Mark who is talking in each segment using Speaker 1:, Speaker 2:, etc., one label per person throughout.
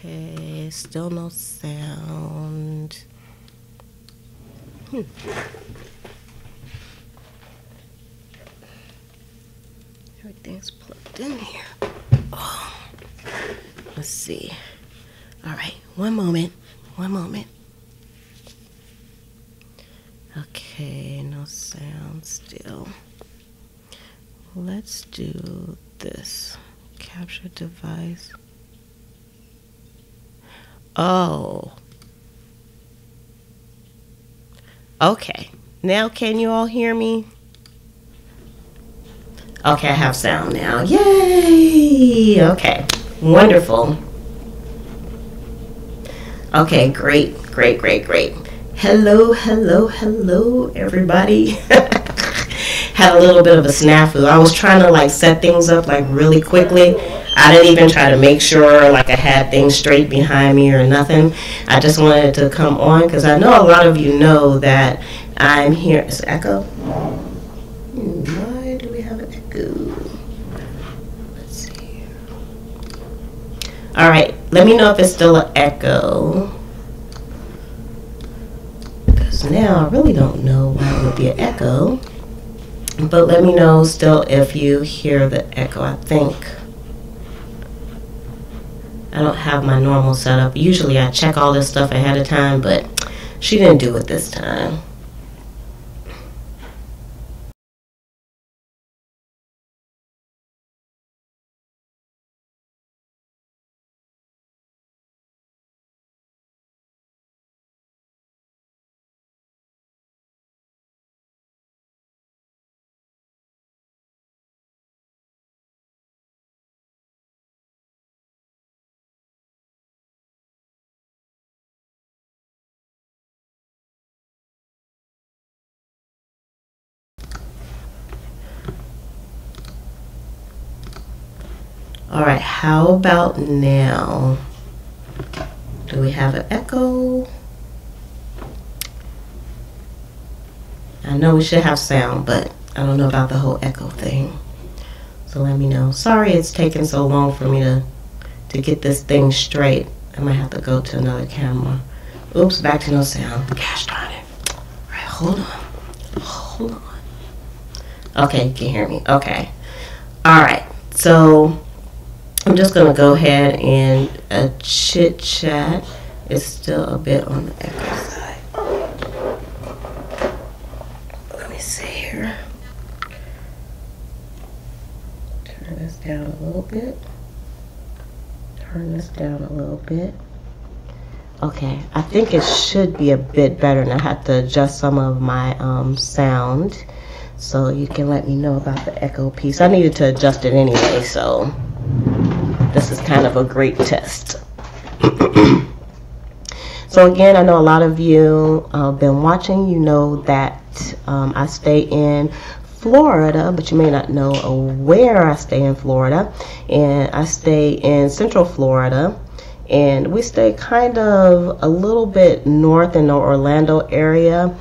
Speaker 1: Okay, still no sound. Everything's plugged in here. Oh, let's see. All right, one moment. Okay, no sound still. Let's do this. Capture device. Oh. Okay. Now can you all hear me? Okay, I have sound now. Yay! Okay. Wonderful. Okay, great. Hello, everybody. Had a little bit of a snafu. I was trying to set things up really quickly. I didn't even try to make sure I had things straight behind me or nothing. I just wanted to come on because I know a lot of you know that I'm here. Is it echo? Why do we have an echo? Let's see. All right, let me know if it's still an echo. Because now I really don't know why it would be an echo. But let me know still if you hear the echo. I think I don't have my normal setup. Usually I check all this stuff ahead of time, but she didn't do it this time. All right, how about now? Do we have an echo? I know we should have sound, but I don't know about the whole echo thing. So let me know. Sorry it's taking so long for me to get this thing straight. I might have to go to another camera. Oops, back to no sound. Gosh darn it. All right, hold on. Okay, you can hear me. Okay. All right, so I'm just going to go ahead and chit chat. It's still a bit on the echo side. Let me see here. Turn this down a little bit. Okay, I think it should be a bit better, and I have to adjust some of my sound. So you can let me know about the echo piece. I needed to adjust it anyway, so this is kind of a great test. So again, I know a lot of you have been watching. You know that I stay in Florida, but you may not know where I stay in Florida. And I stay in Central Florida. And we stay kind of a little bit north in the Orlando area.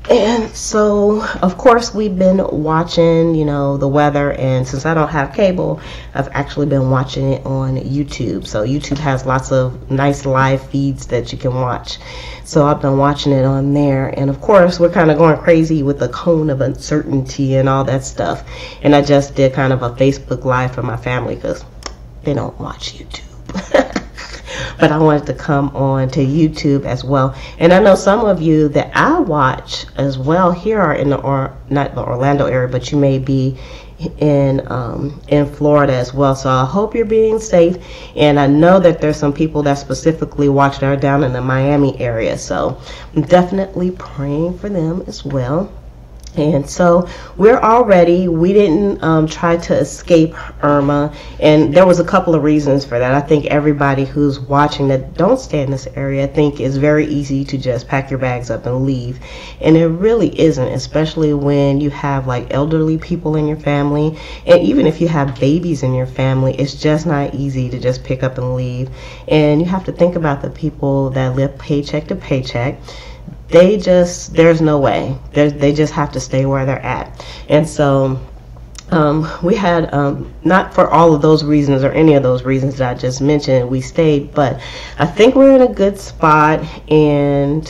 Speaker 1: And so, of course, we've been watching, the weather. And since I don't have cable, I've actually been watching it on YouTube. So YouTube has lots of nice live feeds that you can watch. So I've been watching it on there. And of course, we're kind of going crazy with the cone of uncertainty and all that stuff. And I just did kind of a Facebook Live for my family because they don't watch YouTube. But I wanted to come on to YouTube as well. And I know some of you that I watch as well here are in not the Orlando area, but you may be in Florida as well. So I hope you're being safe. And I know that there's some people that specifically watch that are down in the Miami area. So I'm definitely praying for them as well. And so we're all ready. We didn't try to escape Irma, and there was a couple of reasons for that. I think everybody who's watching that don't stay in this area, I think it's very easy to just pack your bags up and leave, and it really isn't, especially when you have elderly people in your family, and even if you have babies in your family, it's just not easy to just pick up and leave. And you have to think about the people that live paycheck to paycheck. There's no way. They just have to stay where they're at. And so We had, not for all of those reasons or any of those reasons that I just mentioned, we stayed, but I think we're in a good spot. And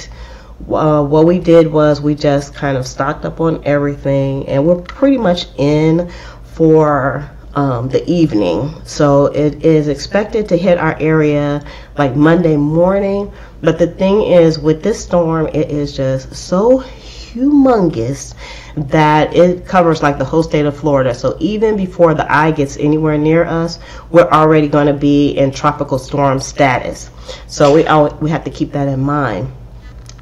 Speaker 1: what we did was we just kind of stocked up on everything, and we're pretty much in for the evening. So it is expected to hit our area like Monday morning. But the thing is, with this storm, it is just so humongous that it covers like the whole state of Florida. So even before the eye gets anywhere near us, we're already going to be in tropical storm status. So we have to keep that in mind.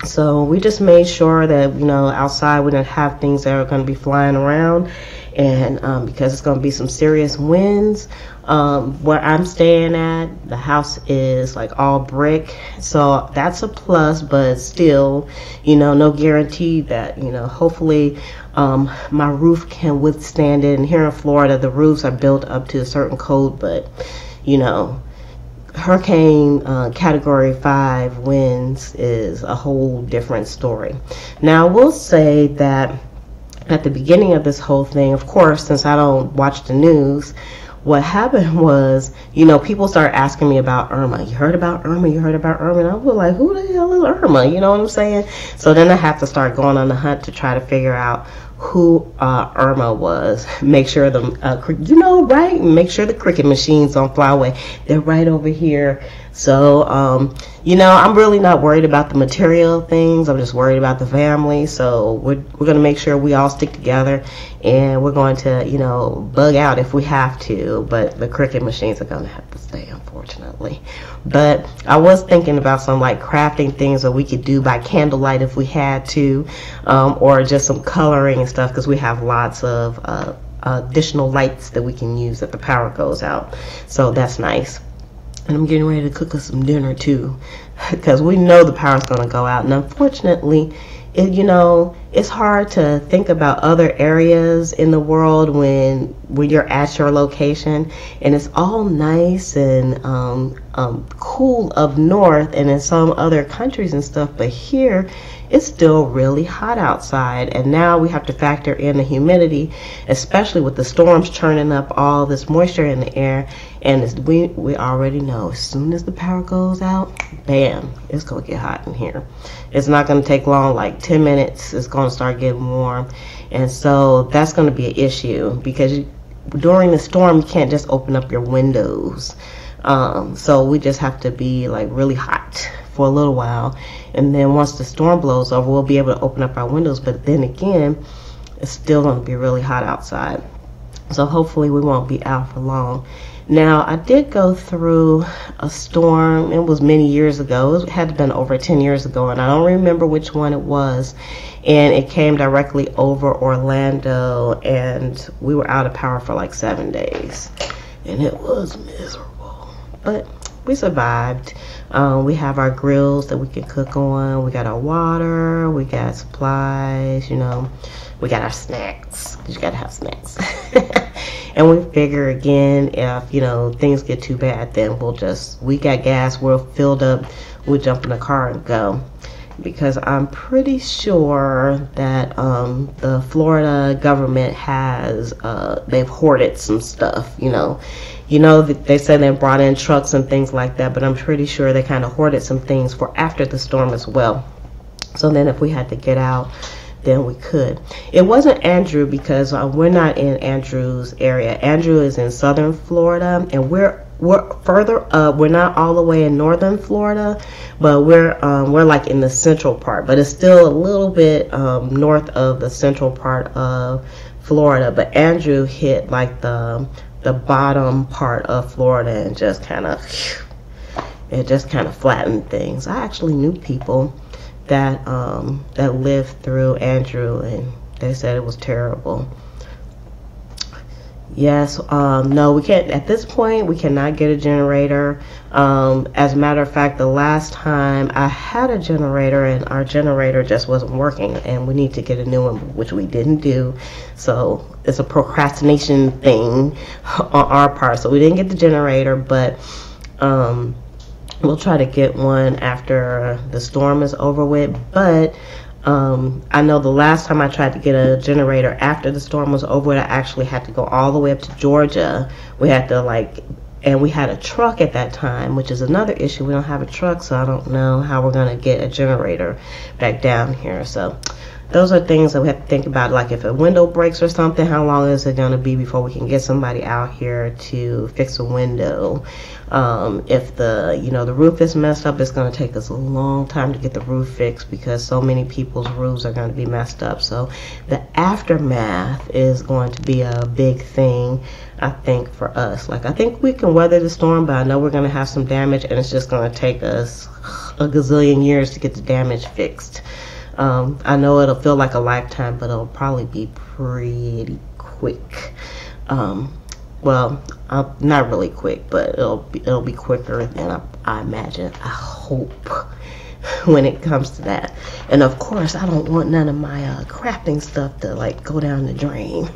Speaker 1: So we just made sure that, you know, outside we didn't have things that are going to be flying around. And because it's going to be some serious winds, where I'm staying at, the house is like all brick, so that's a plus. But still, you know, no guarantee that, you know, hopefully my roof can withstand it. And here in Florida, the roofs are built up to a certain code, but you know, hurricane category 5 winds is a whole different story. Now I will say that at the beginning of this whole thing, of course, since I don't watch the news, what happened was, you know, people started asking me about Irma. You heard about Irma? You heard about Irma? And I was like, who the hell is Irma? You know what I'm saying? So then I have to start going on the hunt to try to figure out who Irma was. Make sure the, you know, right? Make sure the cricket machines don't fly away. They're right over here. So, you know, I'm really not worried about the material things. I'm just worried about the family. So we're going to make sure we all stick together, and we're going to, you know, bug out if we have to. But the cricket machines are going to have to stay, unfortunately. But I was thinking about some like crafting things that we could do by candlelight if we had to, or just some coloring and stuff, because we have lots of additional lights that we can use if the power goes out. So that's nice. And I'm getting ready to cook us some dinner too, because we know the power's going to go out. And unfortunately, you know, it's hard to think about other areas in the world when you're at your location, and it's all nice and cool up north and in some other countries and stuff, but here it's still really hot outside. And now we have to factor in the humidity, especially with the storms churning up all this moisture in the air. And we already know, as soon as the power goes out, bam, it's gonna get hot in here. It's not gonna take long, like 10 minutes, it's gonna start getting warm. And so that's gonna be an issue, because during the storm you can't just open up your windows. So we just have to be like really hot for a little while, and then once the storm blows over, we'll be able to open up our windows. But then again, it's still going to be really hot outside, so hopefully we won't be out for long. Now, I did go through a storm. It was many years ago. It had been over 10 years ago, and I don't remember which one it was. And it came directly over Orlando, and we were out of power for like 7 days, and it was miserable. But we survived. We have our grills that we can cook on. We got our water. We got supplies. You know, we got our snacks. You gotta have snacks. And we figure, again, if, you know, things get too bad, then we got gas, we're filled up, we'll jump in the car and go. Because I'm pretty sure that the Florida government has, they've hoarded some stuff, you know. You know, they said they brought in trucks and things like that, but I'm pretty sure they kind of hoarded some things for after the storm as well. So then if we had to get out, then we could. It wasn't Andrew, because we're not in Andrew's area. Andrew is in southern Florida, and we're further up. We're not all the way in northern Florida, but we're like in the central part, but it's still a little bit north of the central part of Florida. But Andrew hit like the bottom part of Florida, and just kind of flattened things. I actually knew people that lived through Andrew, and they said it was terrible. Yes, no, we can't, at this point, we cannot get a generator. As a matter of fact, the last time I had a generator, and our generator just wasn't working, and we need to get a new one, which we didn't do. So it's a procrastination thing on our part. So we didn't get the generator, but we'll try to get one after the storm is over with. But I know the last time I tried to get a generator after the storm was over, I actually had to go all the way up to Georgia. We had to and we had a truck at that time, which is another issue. We don't have a truck, so I don't know how we're going to get a generator back down here. So those are things that we have to think about. Like if a window breaks or something, how long is it going to be before we can get somebody out here to fix a window? If the roof is messed up, it's going to take us a long time to get the roof fixed because so many people's roofs are going to be messed up. So the aftermath is going to be a big thing, I think, for us. Like, I think we can weather the storm, but I know we're going to have some damage, and it's just going to take us a gazillion years to get the damage fixed. I know it'll feel like a lifetime, but it'll probably be pretty quick. Well, not really quick, but it'll be quicker than I imagine. I hope when it comes to that. And of course, I don't want none of my crafting stuff to go down the drain.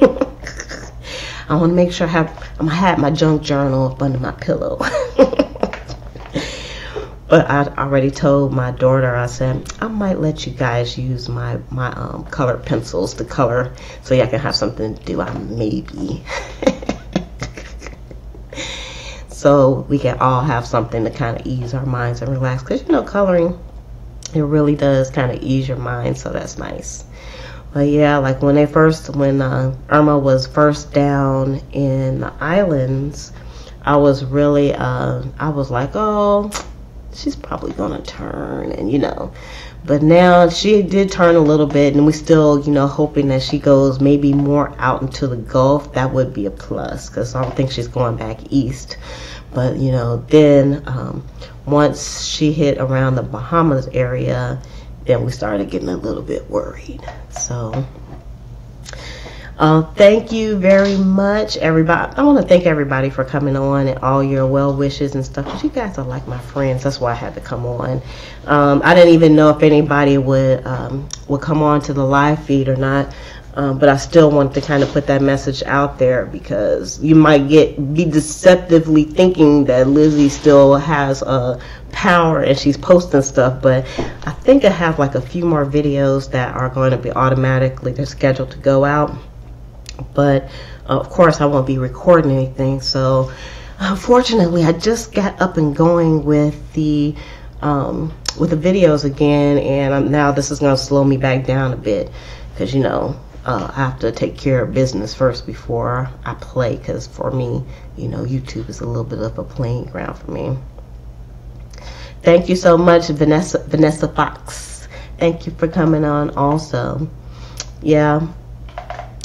Speaker 1: I want to make sure I'm gonna have my junk journal up under my pillow. But I already told my daughter, I said, I might let you guys use my colored pencils to color so y'all can have something to do. Maybe. So we can all have something to kind of ease our minds and relax. Because, coloring, it really does kind of ease your mind. So that's nice. But yeah, like when Irma was first down in the islands, I was really, I was like, oh, she's probably gonna turn, and but now she did turn a little bit, and we still hoping that she goes maybe more out into the Gulf. That would be a plus, because I don't think she's going back east. But then once she hit around the Bahamas area, then we started getting a little bit worried. So thank you very much, everybody. I want to thank everybody for coming on and all your well wishes and stuff, because you guys are like my friends. That's why I had to come on. I didn't even know if anybody would come on to the live feed or not, but I still wanted to kind of put that message out there, because you might be deceptively thinking that Lizzie still has power and she's posting stuff, but I think I have a few more videos that are going to be they're scheduled to go out. But of course I won't be recording anything. So unfortunately, I just got up and going with the videos again, and now this is going to slow me back down a bit, because I have to take care of business first before I play, because for me, YouTube is a little bit of a playing ground for me. Thank you so much, Vanessa Fox. Thank you for coming on also. Yeah.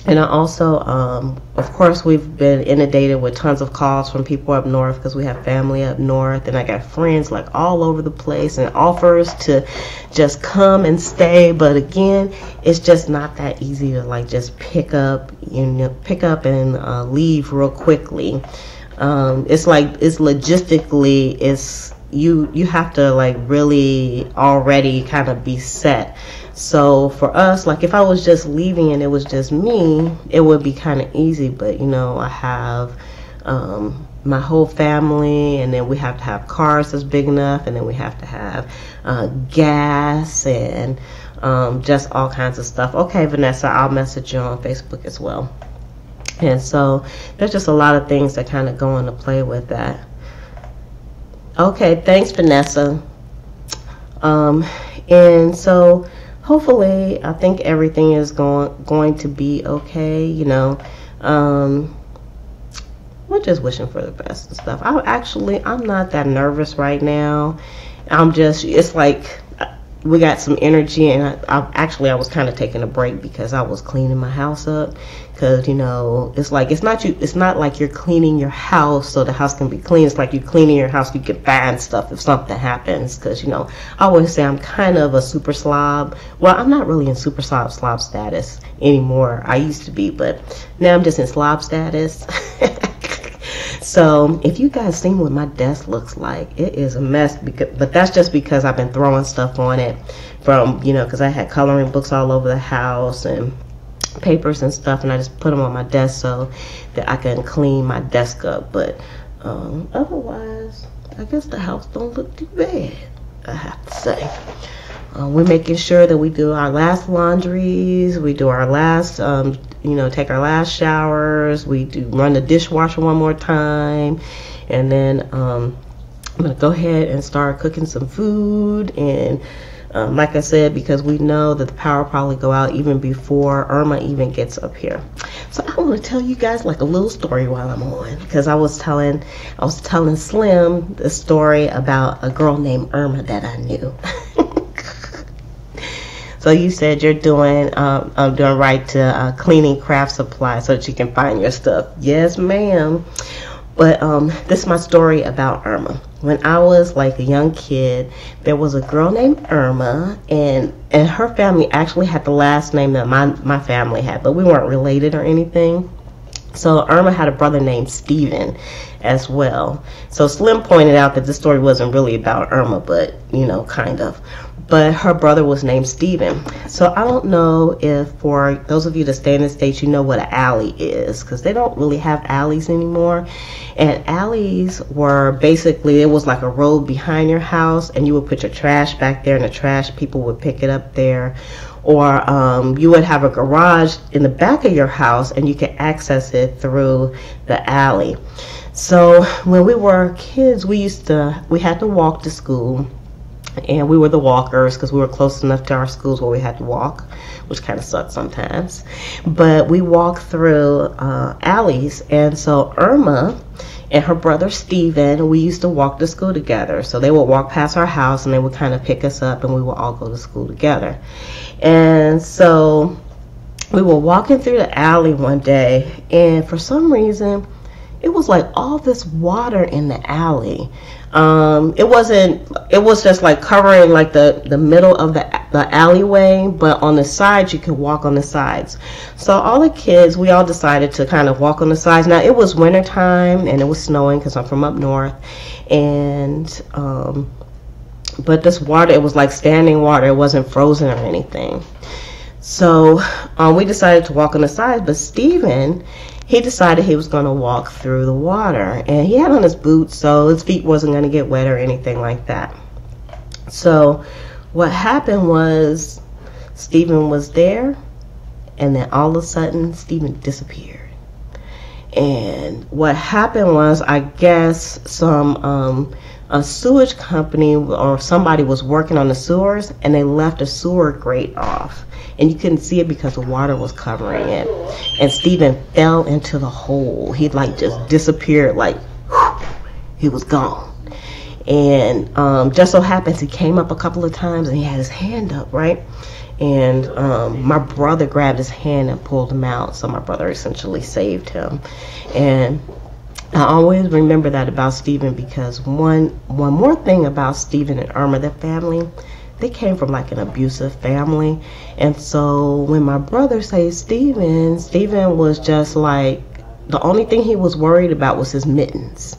Speaker 1: And I also, of course, we've been inundated with tons of calls from people up north, because we have family up north, and I got friends all over the place, and offers to just come and stay. But again, it's just not that easy to just pick up and leave real quickly. It's logistically, you have to really already kind of be set. So for us, if I was just leaving and it was just me, it would be kind of easy. But I have my whole family, and then we have to have cars that's big enough, and then we have to have gas and just all kinds of stuff. Okay, Vanessa, I'll message you on Facebook as well. And so there's just a lot of things that kind of go into play with that. Okay, thanks, Vanessa. And so hopefully, I think everything is going to be okay. We're just wishing for the best and stuff. I'm not that nervous right now. It's like we got some energy, and I was kind of taking a break because I was cleaning my house up. Because it's not like you're cleaning your house so the house can be clean. It's like you're cleaning your house, you can find stuff if something happens. Because I always say I'm kind of a super slob. Well, I'm not really in super slob status anymore. I used to be, but now I'm just in slob status. So if you guys seen what my desk looks like, it is a mess. But that's just because I've been throwing stuff on it from because I had coloring books all over the house and papers and stuff, and I just put them on my desk so that I can clean my desk up. But otherwise, I guess the house don't look too bad, I have to say. we're making sure that we do our last laundries, we do our last, take our last showers, we do run the dishwasher one more time, and then I'm gonna go ahead and start cooking some food. And like I said, because we know that the power will probably go out even before Irma even gets up here. So I want to tell you guys like a little story while I'm on, because I was telling Slim the story about a girl named Irma that I knew. So you said you're doing right to cleaning craft supplies so that you can find your stuff. Yes, ma'am. But this is my story about Irma. When I was like a young kid, there was a girl named Irma, and her family actually had the last name that my family had, but we weren't related or anything. So Irma had a brother named Steven as well. So Slim pointed out that this story wasn't really about Irma, but kind of. But her brother was named Steven. So I don't know if for those of you that stay in the States, you know what an alley is, because they don't really have alleys anymore. And alleys were basically, it was like a road behind your house, and you would put your trash back there, and the trash people would pick it up there. Or you would have a garage in the back of your house, and you could access it through the alley. So when we were kids, we had to walk to school. And we were the walkers because we were close enough to our schools where we had to walk, which kind of sucked sometimes. But we walked through alleys. And so Irma and her brother Steven, we used to walk to school together. So they would walk past our house and they would kind of pick us up, and we would all go to school together. And so we were walking through the alley one day, and for some reason, it was like all this water in the alley. It was just like covering like the middle of the alleyway, but on the sides you could walk on the sides. So all the kids, we all decided to kind of walk on the sides. Now it was winter time and it was snowing because I'm from up north, and but this water, it was like standing water, it wasn't frozen or anything. So we decided to walk on the sides, but Steven, he decided he was going to walk through the water, and he had on his boots, so his feet wasn't going to get wet or anything like that. So what happened was Steven was there, and then all of a sudden Steven disappeared. And what happened was, I guess a sewage company or somebody was working on the sewers, and they left a sewer grate off, and you couldn't see it because the water was covering it. And Steven fell into the hole. He like just disappeared, like whew, he was gone. And just so happens he came up a couple of times and he had his hand up, right? And my brother grabbed his hand and pulled him out. So my brother essentially saved him. And I always remember that about Steven, because one more thing about Steven and Irma, their family, they came from like an abusive family. And so when my brother saved Steven was just like, the only thing he was worried about was his mittens.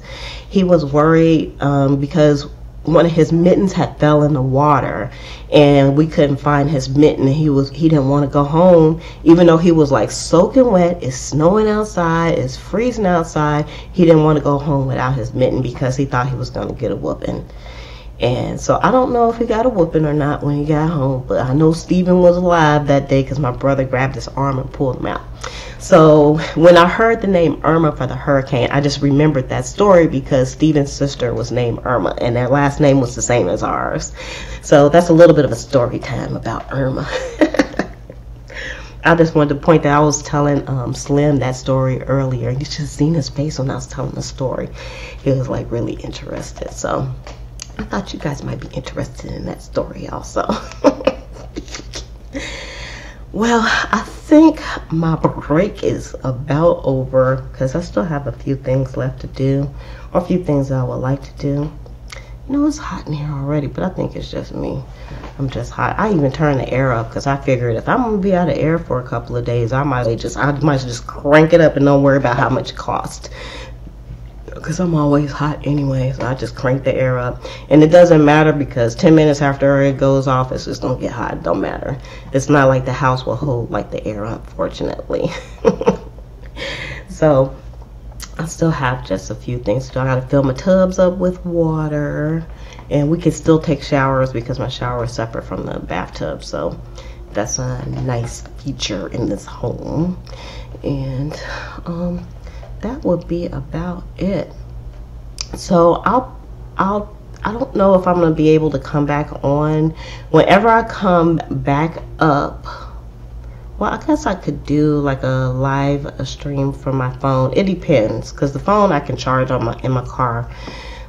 Speaker 1: He was worried because one of his mittens had fell in the water, and we couldn't find his mitten. He didn't want to go home, even though he was like soaking wet. It's snowing outside, it's freezing outside. He didn't want to go home without his mitten because he thought he was going to get a whooping. And so I don't know if he got a whooping or not when he got home, but I know Steven was alive that day because my brother grabbed his arm and pulled him out. So when I heard the name Irma for the hurricane, I just remembered that story because Steven's sister was named Irma, and their last name was the same as ours. So that's a little bit of a story time about Irma. I just wanted to point that I was telling Slim that story earlier. You should have seen his face when I was telling the story. He was like really interested. So I thought you guys might be interested in that story also. Well, I think my break is about over because I still have a few things left to do, or a few things that I would like to do. You know, it's hot in here already, but I think it's just me. I'm just hot. I even turned the air up because I figured if I'm gonna be out of air for a couple of days, I might just crank it up and don't worry about how much it costs. Because I'm always hot anyway, so I just crank the air up. And it doesn't matter because 10 minutes after it goes off, it's just gonna get hot. It don't matter. It's not like the house will hold like the air, unfortunately. So I still have just a few things to do. I gotta fill my tubs up with water, and we can still take showers because my shower is separate from the bathtub, so that's a nice feature in this home. And that would be about it. So I don't know if I'm gonna be able to come back on. Whenever I come back up, well, I guess I could do like a live stream from my phone. It depends, because the phone I can charge on in my car.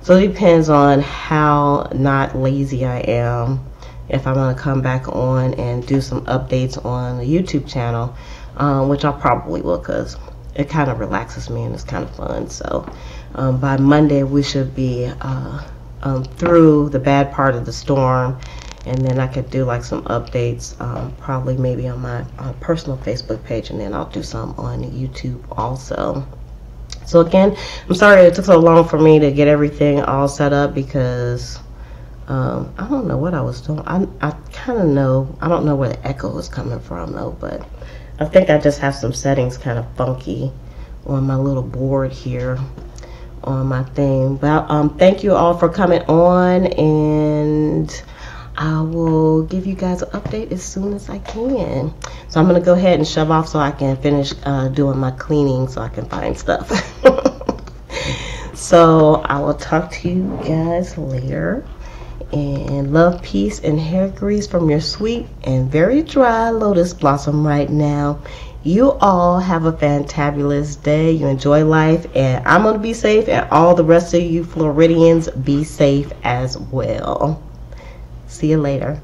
Speaker 1: So it depends on how not lazy I am, if I'm gonna come back on and do some updates on the YouTube channel, which I probably will, because it kind of relaxes me and it's kind of fun. So by Monday we should be through the bad part of the storm, and then I could do like some updates, probably maybe on my personal Facebook page, and then I'll do some on YouTube also. So again, I'm sorry it took so long for me to get everything all set up, because I don't know what I was doing. I kind of know, I don't know where the echo is coming from though, but I think I just have some settings kind of funky on my little board here on my thing. But thank you all for coming on, and I will give you guys an update as soon as I can. So I'm gonna go ahead and shove off so I can finish doing my cleaning, so I can find stuff. So I will talk to you guys later, and love, peace, and hair grease from your sweet and very dry lotus blossom right now. You all have a fantabulous day. You enjoy life, and I'm gonna be safe, and all the rest of you Floridians be safe as well. See you later.